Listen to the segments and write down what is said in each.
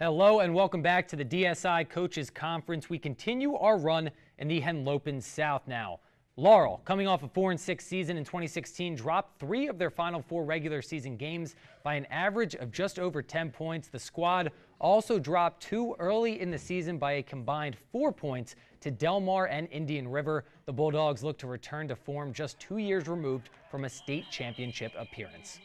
Hello and welcome back to the DSI Coaches Conference. We continue our run in the Henlopen South now. Laurel, coming off a 4-6 season in 2016, dropped 3 of their final 4 regular season games by an average of just over 10 points. The squad also dropped 2 early in the season by a combined 4 points to Del Mar and Indian River. The Bulldogs look to return to form just 2 years removed from a state championship appearance.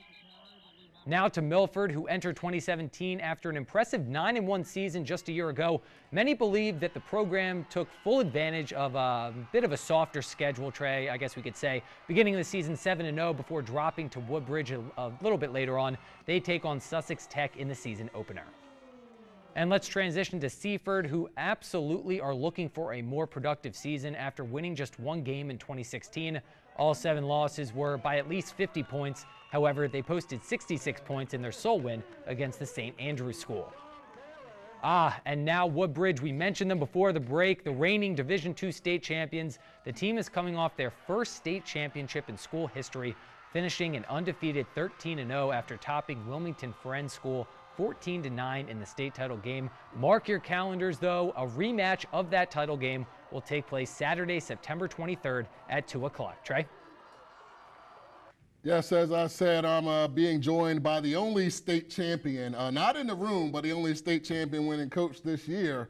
Now to Milford, who entered 2017 after an impressive 9-1 season just a year ago. Many believe that the program took full advantage of a bit of a softer schedule, Trey, I guess we could say. Beginning of the season 7-0 before dropping to Woodbridge a little bit later on. They take on Sussex Tech in the season opener. And let's transition to Seaford, who absolutely are looking for a more productive season after winning just 1 game in 2016. All 7 losses were by at least 50 points. However, they posted 66 points in their sole win against the St. Andrews School. And now Woodbridge, we mentioned them before the break, the reigning Division II state champions. The team is coming off their first state championship in school history, finishing an undefeated 13-0 after topping Wilmington Friends School 14-9 in the state title game. Mark your calendars, though. A rematch of that title game will take place Saturday, September 23rd at 2 o'clock. Trey? Yes, as I said, I'm being joined by the only state champion, not in the room, but the only state champion winning coach this year,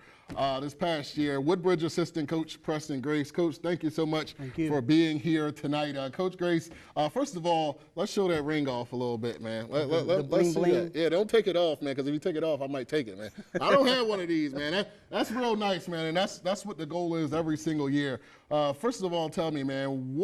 this past year, Woodbridge assistant coach Preston Grace. Coach, thank you so much for being here tonight. Coach Grace, first of all, let's show that ring off a little bit, man. Let's see that. Yeah, don't take it off, man, because if you take it off, I might take it, man. I don't have one of these, man. That's real nice, man, and that's what the goal is every single year. First of all, tell me, man,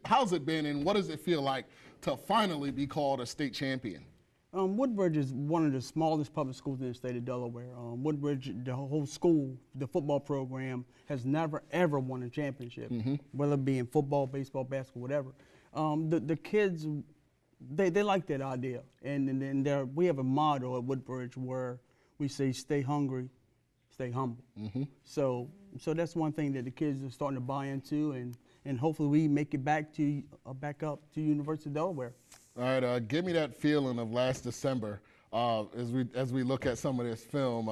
how's it been, and what does it feel like to finally be called a state champion? Woodbridge is one of the smallest public schools in the state of Delaware. Woodbridge, the whole school, the football program, has never, ever won a championship, whether it be in football, baseball, basketball, whatever. The kids, they like that idea. And we have a motto at Woodbridge where we say, stay hungry, stay humble. So that's one thing that the kids are starting to buy into, and hopefully we make it back up to University of Delaware. All right, give me that feeling of last December as we look at some of this film.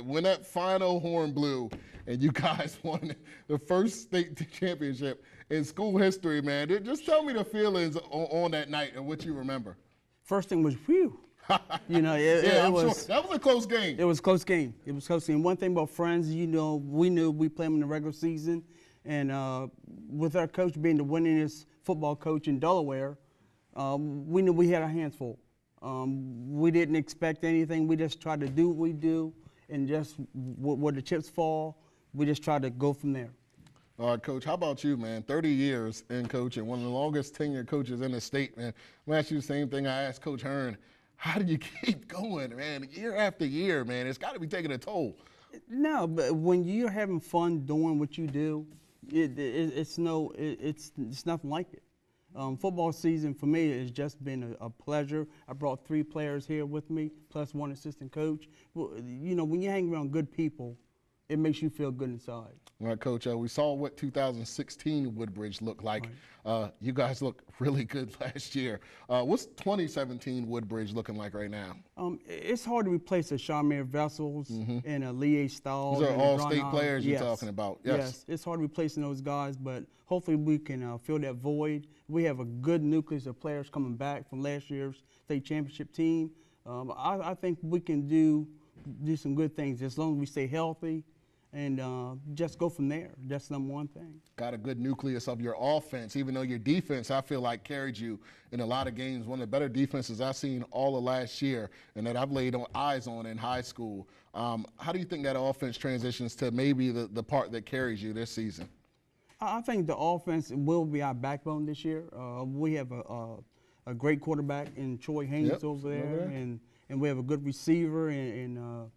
When that final horn blew and you guys won the first state championship in school history, man, just tell me the feelings on that night and what you remember. First thing was, whew. You know, I'm sure. That was a close game. It was a close game. It was a close game. One thing about Friends, you know, we knew we played them in the regular season. And with our coach being the winningest football coach in Delaware, we knew we had our hands full. We didn't expect anything. We just tried to do what we do, and just where the chips fall, we just tried to go from there. All right, Coach, how about you, man? 30 years in coaching, one of the longest tenured coaches in the state, man. I'm going to ask you the same thing I asked Coach Hearn. How do you keep going, man, year after year, man? It's got to be taking a toll. No, but when you're having fun doing what you do, it's nothing like it. Football season for me has just been a pleasure. I brought 3 players here with me, plus 1 assistant coach. Well, you know, when you hang around good people, it makes you feel good inside. All right, Coach, we saw what 2016 Woodbridge looked like. You guys look really good last year. What's 2017 Woodbridge looking like right now? It's hard to replace a Shamir Vessels and a Lee A. Stahl. Those are all state players you're talking about. Yes, it's hard replacing those guys, but hopefully we can fill that void. We have a good nucleus of players coming back from last year's state championship team. I think we can do some good things as long as we stay healthy and just go from there. That's number one thing. Got a good nucleus of your offense, even though your defense, I feel like, carried you in a lot of games. One of the better defenses I've seen all of last year and that I've laid eyes on in high school. How do you think that offense transitions to maybe the part that carries you this season? I think the offense will be our backbone this year. We have a great quarterback in Troy Haynes over there, and we have a good receiver and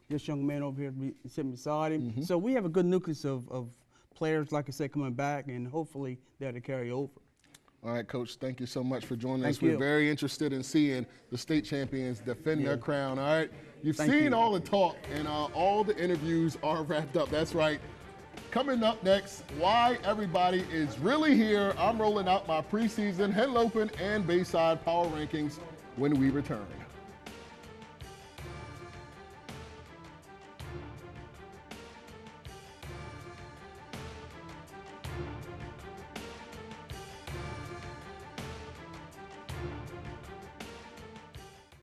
this young man over here sitting beside him. So we have a good nucleus of players, like I said, coming back, and hopefully that'll carry over. All right, Coach, thank you so much for joining us. We're very interested in seeing the state champions defend their crown. All right, you've seen all the talk, and all the interviews are wrapped up. That's right. Coming up next, why everybody is really here. I'm rolling out my preseason Henlopen and Bayside Power Rankings when we return.